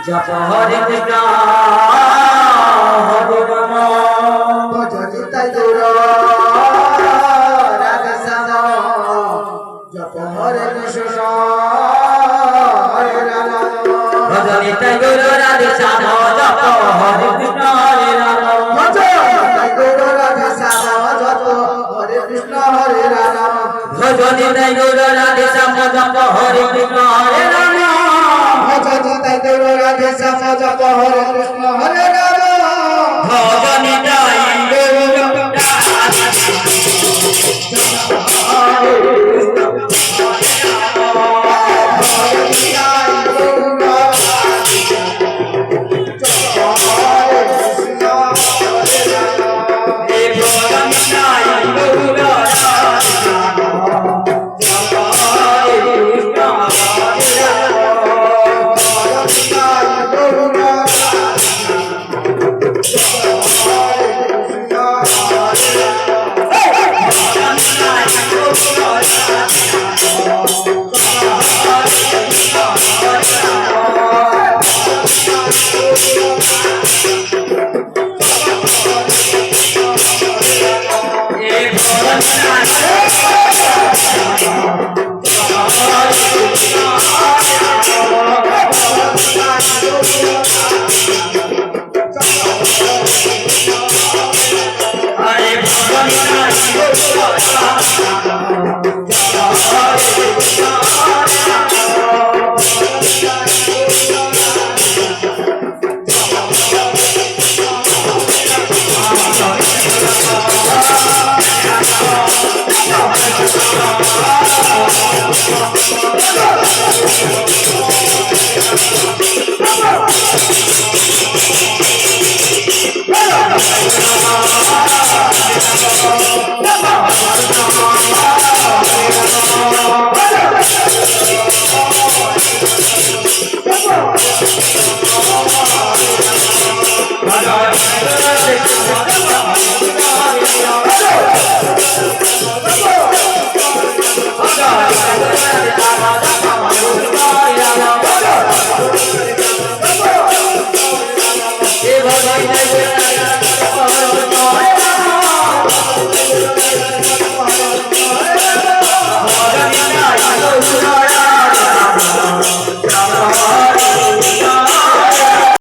जप हरे कृष्ण हरे राम भजति तैगुर राधे श्याम जप हरे कृष्ण हरे राम भजति तैगुर राधे श्याम जप हरे कृष्ण हरे राम भजति तैगुर राधे श्याम जप हरे कृष्ण हरे राम भजति तैगुर राधे श्याम जप हरे कृष्ण हरे राम भजति तैगुर राधे श्याम जप हरे कृष्ण हरे राम भजनि तैगुर Hey,